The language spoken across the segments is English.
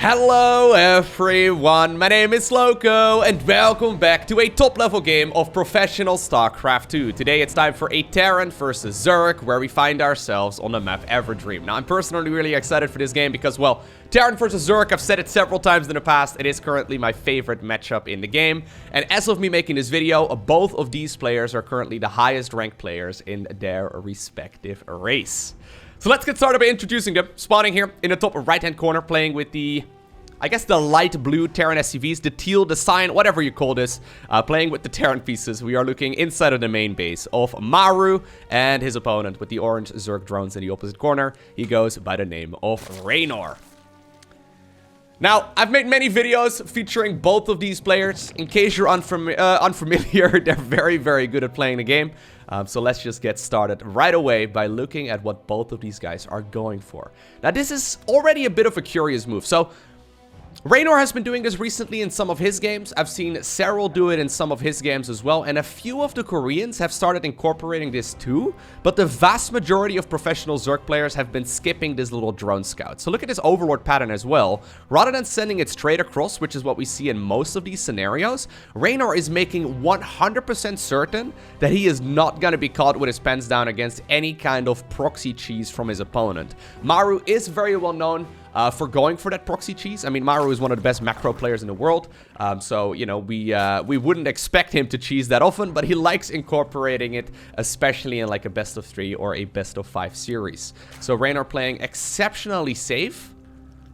Hello everyone, my name is Loko and welcome back to a top level game of professional StarCraft 2. Today it's time for a Terran versus Zerg where we find ourselves on the map Everdream. Now I'm personally really excited for this game because, well, Terran versus Zerg, I've said it several times in the past, it is currently my favorite matchup in the game. And as of me making this video, both of these players are currently the highest ranked players in their respective race. So let's get started by introducing them. Spawning here in the top right hand corner, playing with the, I guess, the light blue Terran SCVs, the teal, the cyan, whatever you call this. Playing with the Terran pieces, we are looking inside of the main base of Maru, and his opponent with the orange Zerg drones in the opposite corner. He goes by the name of Reynor. Now, I've made many videos featuring both of these players. In case you're unfamiliar, they're very, very good at playing the game. So let's just get started right away by looking at what both of these guys are going for. Now, this is already a bit of a curious move. So, Reynor has been doing this recently in some of his games. I've seen Cyril do it in some of his games as well. And a few of the Koreans have started incorporating this too. But the vast majority of professional Zerg players have been skipping this little drone scout. So look at this overlord pattern as well. Rather than sending it straight across, which is what we see in most of these scenarios, Reynor is making 100% certain that he is not going to be caught with his pants down against any kind of proxy cheese from his opponent. Maru is very well known for going for that proxy cheese. I mean, Maru is one of the best macro players in the world. So, you know, we wouldn't expect him to cheese that often, but he likes incorporating it, especially in like a best of 3 or a best of 5 series. So Reynor playing exceptionally safe.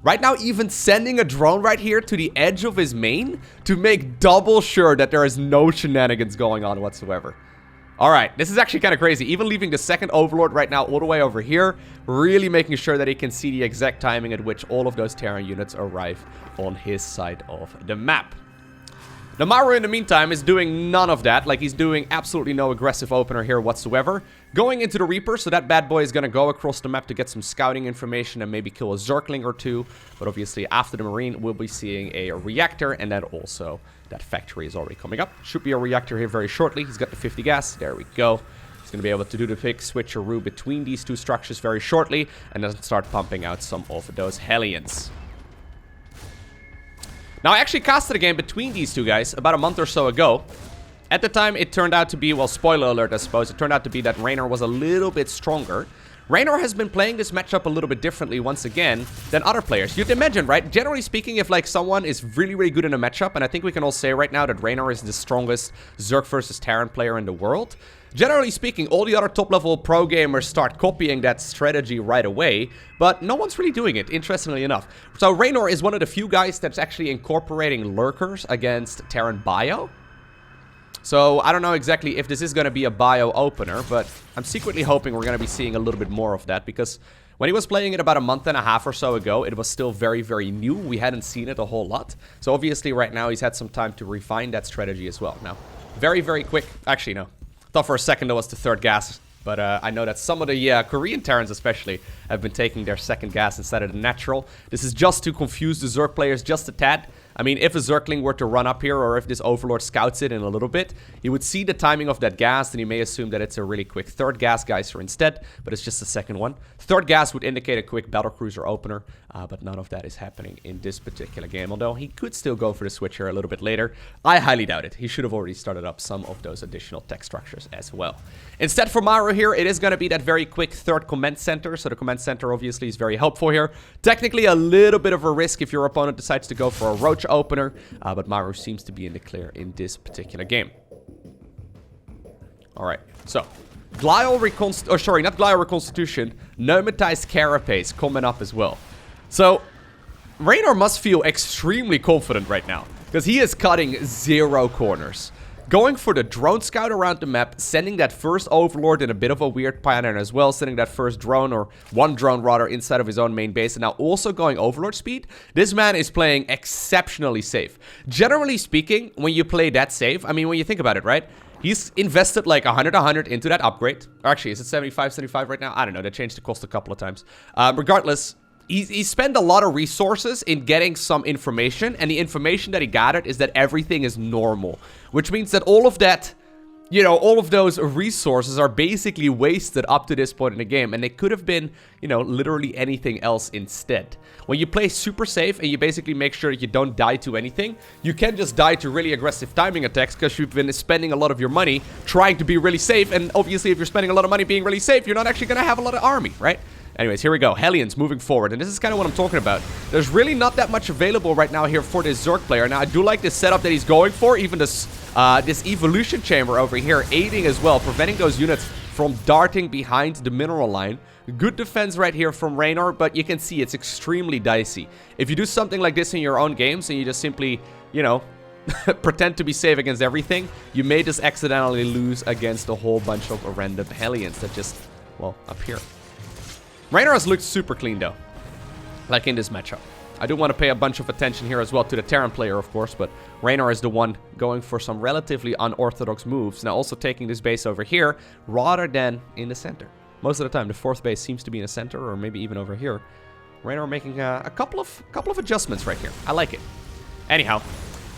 Right now, even sending a drone right here to the edge of his main to make double sure that there is no shenanigans going on whatsoever. Alright, this is actually kind of crazy. Even leaving the second overlord right now all the way over here, really making sure that he can see the exact timing at which all of those Terran units arrive on his side of the map. Now, Maru, in the meantime, is doing none of that. Like, he's doing absolutely no aggressive opener here whatsoever. Going into the Reaper, so that bad boy is going to go across the map to get some scouting information and maybe kill a Zergling or two. But obviously, after the Marine, we'll be seeing a reactor, and then also that factory is already coming up. Should be a reactor here very shortly. He's got the 50 gas. There we go. He's going to be able to do the quick switcheroo between these two structures very shortly, and then start pumping out some of those Hellions. Now, I actually casted a game between these two guys about a month or so ago. At the time, it turned out to be, well, spoiler alert, I suppose. It turned out to be that Reynor was a little bit stronger. Reynor has been playing this matchup a little bit differently once again than other players. You'd imagine, right? Generally speaking, if like someone is really, really good in a matchup, and I think we can all say right now that Reynor is the strongest Zerg versus Terran player in the world. Generally speaking, all the other top-level pro gamers start copying that strategy right away, but no one's really doing it, interestingly enough. So Reynor is one of the few guys that's actually incorporating Lurkers against Terran bio. So I don't know exactly if this is going to be a bio opener, but I'm secretly hoping we're going to be seeing a little bit more of that, because when he was playing it about a month and a half or so ago, it was still very, very new. We hadn't seen it a whole lot. So obviously right now he's had some time to refine that strategy as well. Now, very, very quick. Actually, no. Thought for a second that was the third gas, but I know that some of the Korean Terrans especially have been taking their second gas instead of the natural. This is just to confuse the Zerg players just a tad. I mean, if a Zergling were to run up here, or if this Overlord scouts it in a little bit, he would see the timing of that gas, and he may assume that it's a really quick third gas geyser instead, but it's just a second one. Third gas would indicate a quick battlecruiser opener, but none of that is happening in this particular game, although he could still go for the switch here a little bit later. I highly doubt it. He should have already started up some of those additional tech structures as well. Instead for Maru here, it is going to be that very quick third command center, so the command center obviously is very helpful here. Technically a little bit of a risk if your opponent decides to go for a roach opener, but Maru seems to be in the clear in this particular game. Alright, so Glial Reconstitution, Pneumatized Carapace coming up as well. So Reynor must feel extremely confident right now, because he is cutting 0 corners. Going for the drone scout around the map, sending that first overlord in a bit of a weird pattern as well, sending that first drone, or one drone rather, inside of his own main base, and now also going overlord speed. This man is playing exceptionally safe. Generally speaking, when you play that safe, I mean, when you think about it, right? He's invested like 100 into that upgrade. Or actually, is it 75 right now? I don't know, they changed the cost a couple of times. Regardless, he spent a lot of resources in getting some information, and the information that he gathered is that everything is normal, which means that all of that you know, all of those resources are basically wasted up to this point in the game, and they could have been, you know, literally anything else instead. When you play super safe and you basically make sure that you don't die to anything, you can just die to really aggressive timing attacks because you've been spending a lot of your money trying to be really safe, and obviously if you're spending a lot of money being really safe, you're not actually going to have a lot of army, right? Anyways, here we go. Hellions moving forward, and this is kind of what I'm talking about. There's really not that much available right now here for this Zerg player. Now, I do like this setup that he's going for, even this evolution chamber over here aiding as well, preventing those units from darting behind the mineral line. Good defense right here from Reynor, but you can see it's extremely dicey. If you do something like this in your own games and you just simply, you know, pretend to be safe against everything, you may just accidentally lose against a whole bunch of random Hellions that just, well, appear. Reynor has looked super clean though, like in this matchup. I do want to pay a bunch of attention here as well to the Terran player, of course, but Reynor is the one going for some relatively unorthodox moves. Now also taking this base over here rather than in the center. Most of the time, the 4th base seems to be in the center, or maybe even over here. Reynor making a couple of adjustments right here. I like it. Anyhow,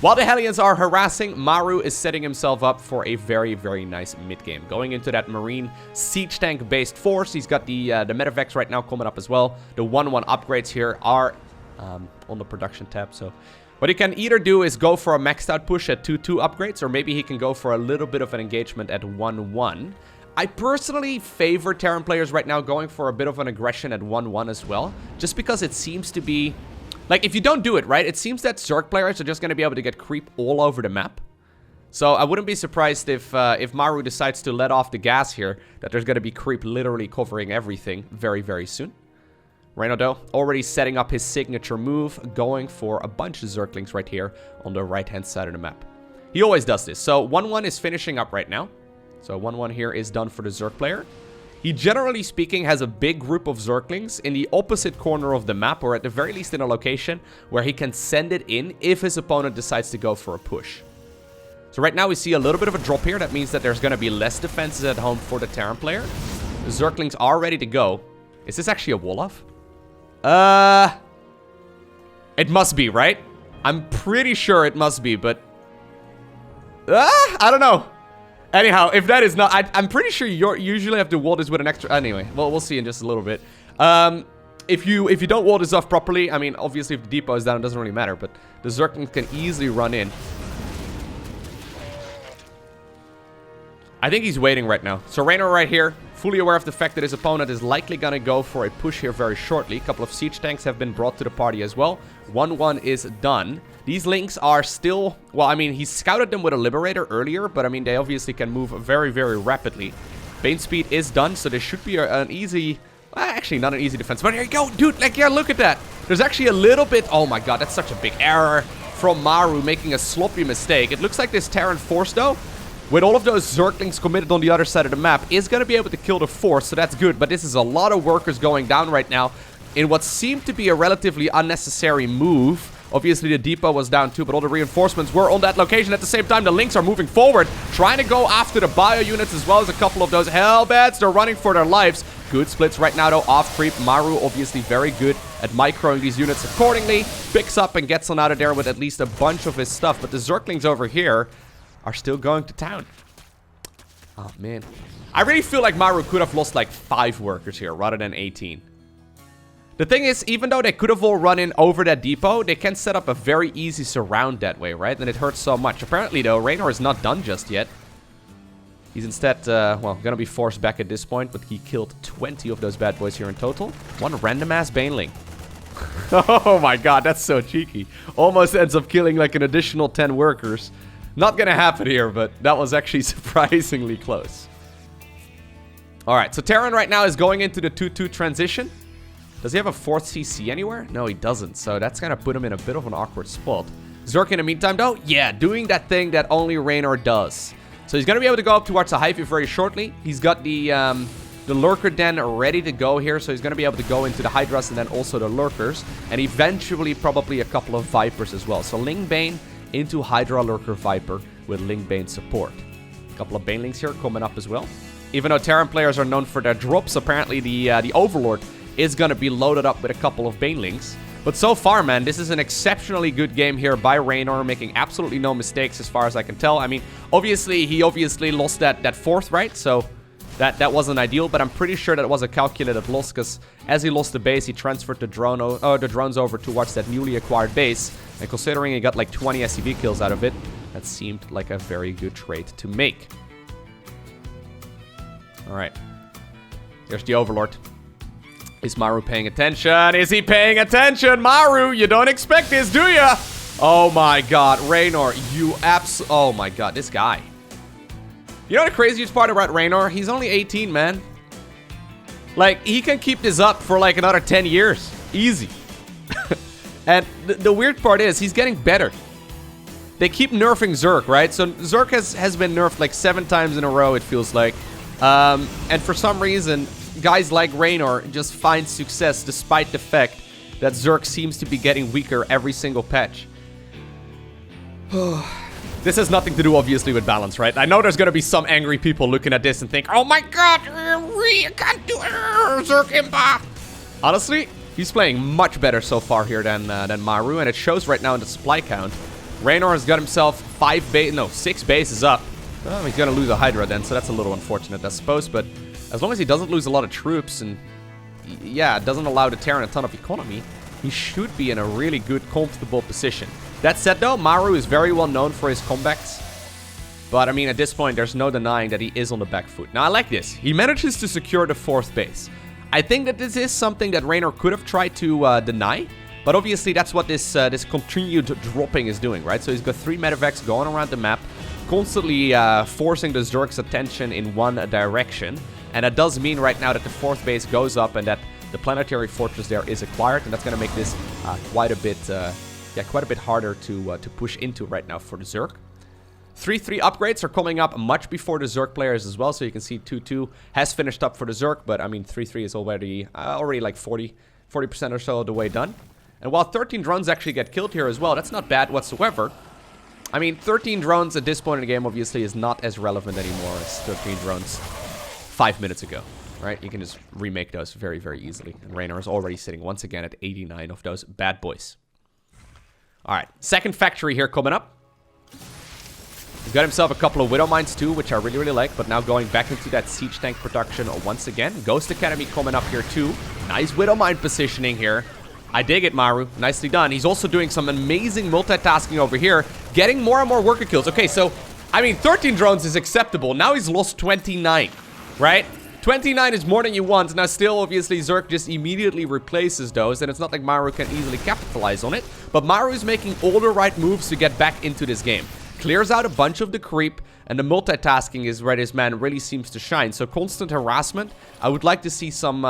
while the Hellions are harassing, Maru is setting himself up for a very, very nice mid-game. Going into that Marine siege tank-based force. He's got the Medivacs right now coming up as well. The 1-1 upgrades here are on the production tab. So what he can either do is go for a maxed out push at 2-2 upgrades, or maybe he can go for a little bit of an engagement at 1-1. I personally favor Terran players right now going for a bit of an aggression at 1-1 as well, just because it seems to be... like, if you don't do it, right, it seems that Zerg players are just going to be able to get creep all over the map. So I wouldn't be surprised if Maru decides to let off the gas here, that there's going to be creep literally covering everything very, very soon. Reynor, though, already setting up his signature move, going for a bunch of Zerglings right here on the right-hand side of the map. He always does this. So 1-1 is finishing up right now. So 1-1 here is done for the Zerg player. He, generally speaking, has a big group of Zerglings in the opposite corner of the map, or at the very least in a location where he can send it in if his opponent decides to go for a push. So right now we see a little bit of a drop here. That means that there's going to be less defenses at home for the Terran player. The Zerglings are ready to go. Is this actually a Wolof? It must be, right? I'm pretty sure it must be, but... I don't know. Anyhow, if that is not... I'm pretty sure you usually have to wall this with an extra... Anyway, well, we'll see in just a little bit. If you don't wall this off properly, I mean, obviously if the depot is down, it doesn't really matter, but the Zerglings can easily run in. I think he's waiting right now. So Reynor right here, fully aware of the fact that his opponent is likely going to go for a push here very shortly. A couple of siege tanks have been brought to the party as well. 1-1 is done. These links are still... well, I mean, he scouted them with a Liberator earlier, but I mean, they obviously can move very, very rapidly. Bane speed is done, so there should be an easy... well, actually, not an easy defense, but here you go, dude, like, yeah, look at that. There's actually a little bit... oh my god, that's such a big error from Maru, making a sloppy mistake. It looks like this Terran force, though, with all of those Zerglings committed on the other side of the map, is going to be able to kill the force, so that's good. But this is a lot of workers going down right now in what seemed to be a relatively unnecessary move. Obviously, the depot was down too, but all the reinforcements were on that location. At the same time, the links are moving forward, trying to go after the bio units as well as a couple of those Hellbats. They're running for their lives. Good splits right now, though, off creep. Maru, obviously very good at microing these units accordingly. Picks up and gets on out of there with at least a bunch of his stuff. But the Zerglings over here are still going to town. Oh, man. I really feel like Maru could have lost like 5 workers here rather than 18. The thing is, even though they could have all run in over that depot, they can set up a very easy surround that way, right? And it hurts so much. Apparently, though, Reynor is not done just yet. He's instead, well, gonna be forced back at this point, but he killed 20 of those bad boys here in total. One random-ass Baneling. Oh my god, that's so cheeky. Almost ends up killing like an additional 10 workers. Not gonna happen here, but that was actually surprisingly close. Alright, so Terran right now is going into the 2-2 transition. Does he have a 4th CC anywhere? No, he doesn't, so that's gonna put him in a bit of an awkward spot. Zerg in the meantime, though, yeah, doing that thing that only Reynor does. So he's gonna be able to go up towards the Hive very shortly. He's got the Lurker Den ready to go here, so he's gonna be able to go into the Hydras and then also the Lurkers. And eventually, probably a couple of Vipers as well. So Ling Bane into Hydra Lurker Viper with Ling Bane support. A couple of Banelings here coming up as well. Even though Terran players are known for their drops, apparently the Overlord is going to be loaded up with a couple of Banelings. But so far, man, this is an exceptionally good game here by Reynor, making absolutely no mistakes as far as I can tell. I mean, he obviously lost that fourth, right? So that wasn't ideal, but I'm pretty sure that was a calculated loss, because as he lost the base, he transferred the drones over towards that newly acquired base. And considering he got like 20 SCV kills out of it, that seemed like a very good trade to make. All right. Here's the Overlord. Is Maru paying attention? Is he paying attention? Maru, you don't expect this, do ya? Oh my god, Reynor, oh my god, this guy. You know the craziest part about Reynor? He's only 18, man. Like, he can keep this up for like another 10 years. Easy. And the weird part is, he's getting better. They keep nerfing Zerg, right? So Zerg has been nerfed like 7 times in a row, it feels like. And for some reason, guys like Reynor just find success despite the fact that Zerg seems to be getting weaker every single patch. This has nothing to do, obviously, with balance, right? I know there's gonna be some angry people looking at this and think, oh my god, I can't do Zerg Impa. Honestly, he's playing much better so far here than Maru, and it shows right now in the supply count. Reynor has got himself 6 bases up. Well, he's gonna lose a Hydra then, so that's a little unfortunate, I suppose, but as long as he doesn't lose a lot of troops and, yeah, doesn't allow the Terran a ton of economy, he should be in a really good, comfortable position. That said, though, Maru is very well known for his comebacks. But, I mean, at this point, there's no denying that he is on the back foot. Now, I like this. He manages to secure the 4th base. I think that this is something that Reynor could have tried to deny. But obviously, that's what this continued dropping is doing, right? So he's got 3 medevacs going around the map, constantly forcing the Zerg's attention in one direction. And that does mean right now that the 4th base goes up and that the planetary fortress there is acquired. And that's going to make this quite a bit harder to push into right now for the Zerg. 3-3 upgrades are coming up much before the Zerg players as well. So you can see 2-2 has finished up for the Zerg. But, I mean, 3-3 is already like 40% or so of the way done. And while 13 drones actually get killed here as well, that's not bad whatsoever. I mean, 13 drones at this point in the game obviously is not as relevant anymore as 13 drones 5 minutes ago, right? You can just remake those very, very easily. And Reynor is already sitting once again at 89 of those bad boys. All right, second factory here coming up. He's got himself a couple of Widow Mines too, which I really, really like. But now going back into that Siege Tank production once again. Ghost Academy coming up here too. Nice Widow Mine positioning here. I dig it, Maru. Nicely done. He's also doing some amazing multitasking over here, getting more and more worker kills. Okay, so, I mean, 13 drones is acceptable. Now he's lost 29, right? 29 is more than you want. Now, still, obviously, Zerg just immediately replaces those, and it's not like Maru can easily capitalize on it. But Maru is making all the right moves to get back into this game. Clears out a bunch of the creep, and the multitasking is where this man really seems to shine. So, constant harassment. I would like to see some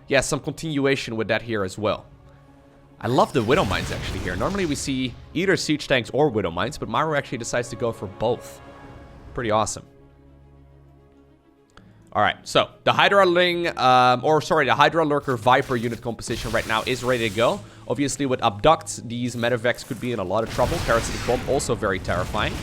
continuation with that here as well. I love the Widow Mines actually here. Normally we see either Siege Tanks or Widow Mines, but Maru actually decides to go for both. Pretty awesome. Alright, so the the Hydra Lurker Viper unit composition right now is ready to go. Obviously with Abduct, these medevacs could be in a lot of trouble. Parasitic Bomb also very terrifying.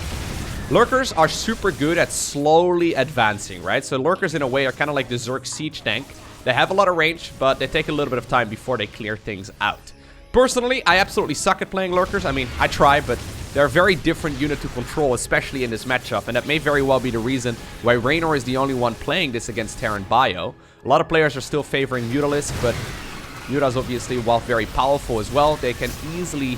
Lurkers are super good at slowly advancing, right? So Lurkers in a way are kind of like the Zerg Siege Tank. They have a lot of range, but they take a little bit of time before they clear things out. Personally, I absolutely suck at playing Lurkers. I mean, I try, but they're a very different unit to control, especially in this matchup. And that may very well be the reason why Reynor is the only one playing this against Terran Bio. A lot of players are still favoring Mutalisk, but Mutas obviously, while very powerful as well, they can easily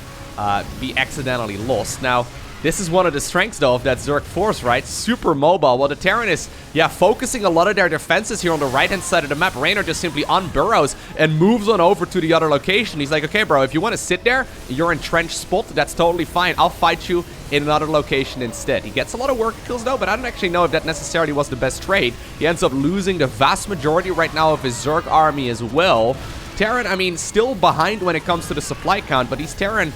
be accidentally lost. Now, this is one of the strengths, though, of that Zerg force, right? Super mobile. While the Terran is, focusing a lot of their defenses here on the right-hand side of the map. Reynor just simply unburrows and moves on over to the other location. He's like, okay, bro, if you want to sit there, your entrenched spot, that's totally fine. I'll fight you in another location instead. He gets a lot of work kills, though, but I don't actually know if that necessarily was the best trade. He ends up losing the vast majority right now of his Zerg army as well. Terran, I mean, still behind when it comes to the supply count, but these Terran,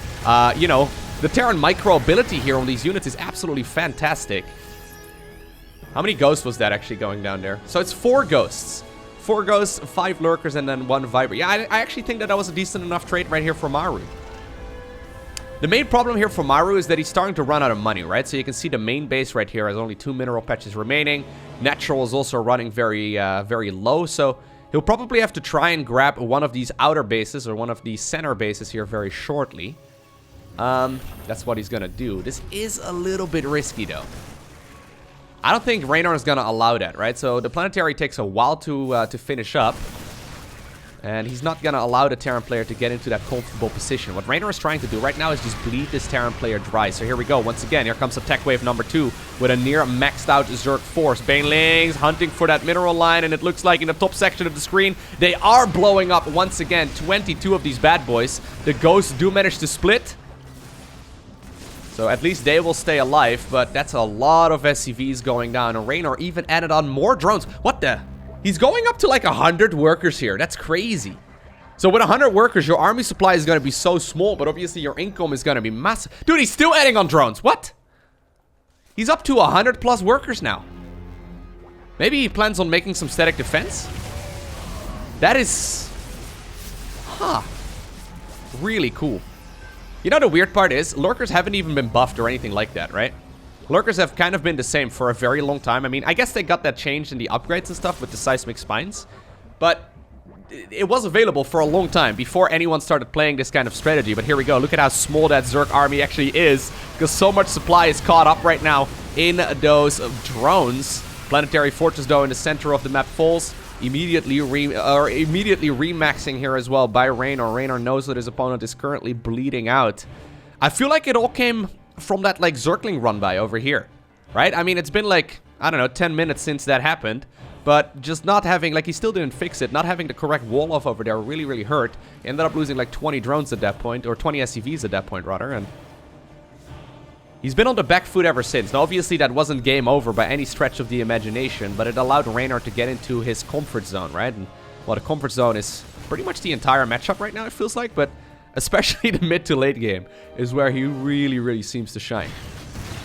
the Terran micro ability here on these units is absolutely fantastic. How many ghosts was that actually going down there? So it's 4 ghosts. 4 ghosts, 5 lurkers, and then 1 Viper. Yeah, I actually think that was a decent enough trade right here for Maru. The main problem here for Maru is that he's starting to run out of money, right? So you can see the main base right here has only 2 mineral patches remaining. Natural is also running very low, so He'll probably have to try and grab one of these outer bases or one of these center bases here very shortly. That's what he's gonna do. This is a little bit risky, though. I don't think Reynor is gonna allow that, right? So the planetary takes a while to finish up. And he's not gonna allow the Terran player to get into that comfortable position. What Reynor is trying to do right now is just bleed this Terran player dry. So here we go. Once again, here comes attack wave number 2 with a near maxed out Zerg force. Banelings hunting for that mineral line, and it looks like in the top section of the screen, they are blowing up once again. 22 of these bad boys. The ghosts do manage to split. So at least they will stay alive, but that's a lot of SCVs going down. And Reynor even added on more drones. What the? He's going up to like 100 workers here. That's crazy. So with 100 workers, your army supply is going to be so small, but obviously your income is going to be massive. Dude, he's still adding on drones. What? He's up to 100 plus workers now. Maybe he plans on making some static defense? That is... Huh. Really cool. You know, the weird part is, Lurkers haven't even been buffed or anything like that, right? Lurkers have kind of been the same for a very long time. I mean, I guess they got that changed in the upgrades and stuff with the seismic spines. But it was available for a long time before anyone started playing this kind of strategy. But here we go. Look at how small that Zerg army actually is, because so much supply is caught up right now in those drones. Planetary Fortress, though, in the center of the map falls. Immediately remaxing here as well by Reynor. Reynor knows that his opponent is currently bleeding out. I feel like it all came from that, like, Zergling run by over here, right? I mean, it's been, like, I don't know, 10 minutes since that happened, but just not having, like, he still didn't fix it, not having the correct wall off over there really, really hurt. He ended up losing, like, 20 drones at that point, or 20 SCVs at that point, rather, and he's been on the back foot ever since. Now, obviously, that wasn't game over by any stretch of the imagination, but it allowed Reynor to get into his comfort zone, right? And, well, the comfort zone is pretty much the entire matchup right now, it feels like, but especially the mid to late game is where he really, really seems to shine.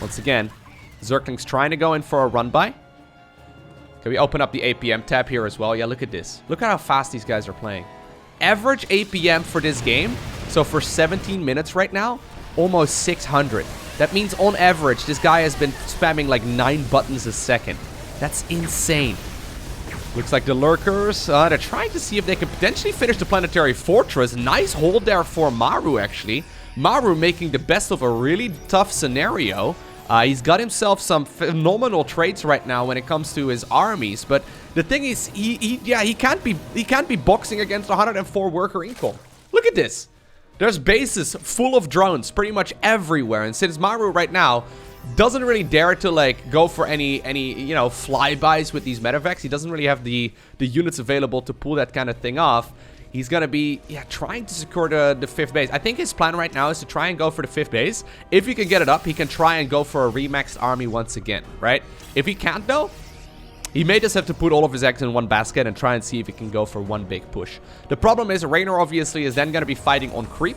Once again, Zerglings trying to go in for a run by. Can we open up the APM tab here as well? Yeah, look at this. Look at how fast these guys are playing. Average APM for this game, so for 17 minutes right now, almost 600. That means on average, this guy has been spamming like 9 buttons a second. That's insane. Looks like the Lurkers, they're trying to see if they can potentially finish the Planetary Fortress. Nice hold there for Maru, actually. Maru making the best of a really tough scenario. He's got himself some phenomenal traits right now when it comes to his armies. But the thing is, he can't be boxing against 104 worker income. Look at this. There's bases full of drones pretty much everywhere. And since Maru right now doesn't really dare to, like, go for any you know, flybys with these medevacs. He doesn't really have the units available to pull that kind of thing off. He's gonna be, trying to secure the 5th base. I think his plan right now is to try and go for the 5th base. If he can get it up, he can try and go for a remaxed army once again, right? If he can't, though, he may just have to put all of his eggs in one basket and try and see if he can go for one big push. The problem is, Reynor obviously is then gonna be fighting on creep.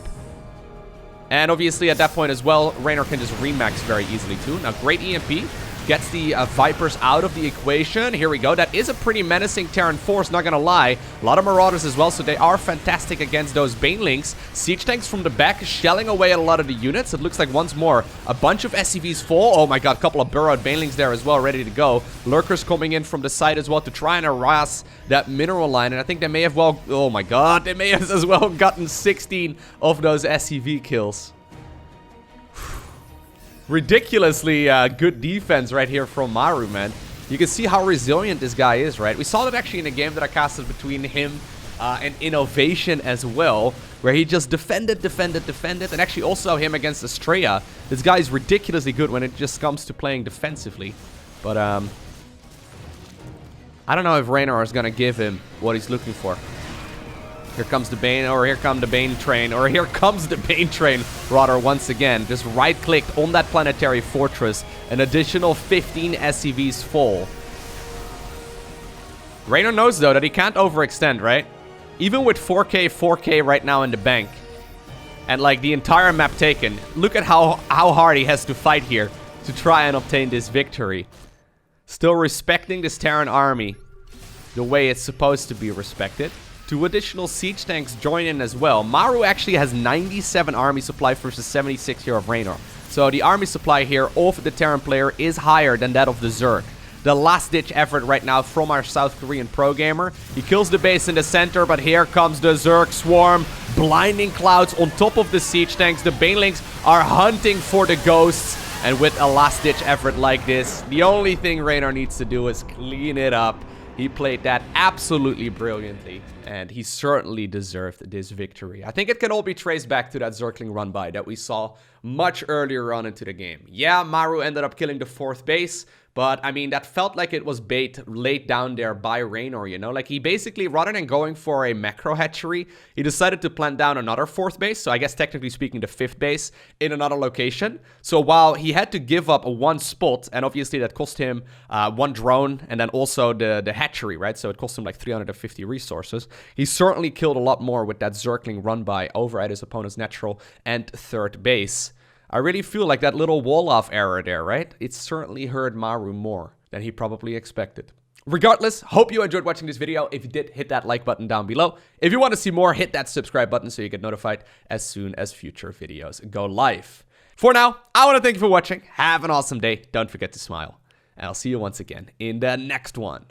And obviously at that point as well, Reynor can just remax very easily too. Now, great EMP. Gets the Vipers out of the equation. Here we go. That is a pretty menacing Terran force, not gonna lie. A lot of Marauders as well, so they are fantastic against those Banelings. Siege tanks from the back, shelling away at a lot of the units. It looks like once more, a bunch of SCVs fall. Oh my god, a couple of burrowed Banelings there as well, ready to go. Lurkers coming in from the side as well to try and harass that mineral line. And I think they may have oh my god, they may have as well gotten 16 of those SCV kills. Ridiculously good defense right here from Maru, man. You can see how resilient this guy is, right? We saw that actually in a game that I casted between him and Innovation as well, where he just defended, and actually also him against Estrella. This guy is ridiculously good when it just comes to playing defensively. But I don't know if Reynor is gonna give him what he's looking for. Here comes the Bane, or here comes the Bane train, or here comes the Bane train, rather, once again. Just right-clicked on that Planetary Fortress. An additional 15 SCVs fall. Reynor knows, though, that he can't overextend, right? Even with 4K right now in the bank, and, like, the entire map taken, look at how hard he has to fight here to try and obtain this victory. Still respecting this Terran army the way it's supposed to be respected. 2 additional siege tanks join in as well. Maru actually has 97 army supply versus 76 here of Reynor. So the army supply here of the Terran player is higher than that of the Zerg. the last-ditch effort right now from our South Korean pro gamer. He kills the base in the center, but here comes the Zerg swarm. Blinding clouds on top of the siege tanks. The Banelings are hunting for the ghosts. And with a last-ditch effort like this, the only thing Reynor needs to do is clean it up. He played that absolutely brilliantly, and he certainly deserved this victory. I think it can all be traced back to that Zergling run-by that we saw much earlier on into the game. Yeah, Maru ended up killing the 4th base, but, I mean, that felt like it was bait laid down there by Reynor, you know? Like, he basically, rather than going for a macro hatchery, he decided to plant down another 4th base, so I guess technically speaking the 5th base, in another location. So while he had to give up one spot, and obviously that cost him 1 drone, and then also the hatchery, right? So it cost him like 350 resources. He certainly killed a lot more with that Zergling run-by over at his opponent's natural and 3rd base. I really feel like that little wall-off error there, right? It certainly hurt Maru more than he probably expected. Regardless, hope you enjoyed watching this video. If you did, hit that like button down below. If you want to see more, hit that subscribe button so you get notified as soon as future videos go live. For now, I want to thank you for watching. Have an awesome day. Don't forget to smile. And I'll see you once again in the next one.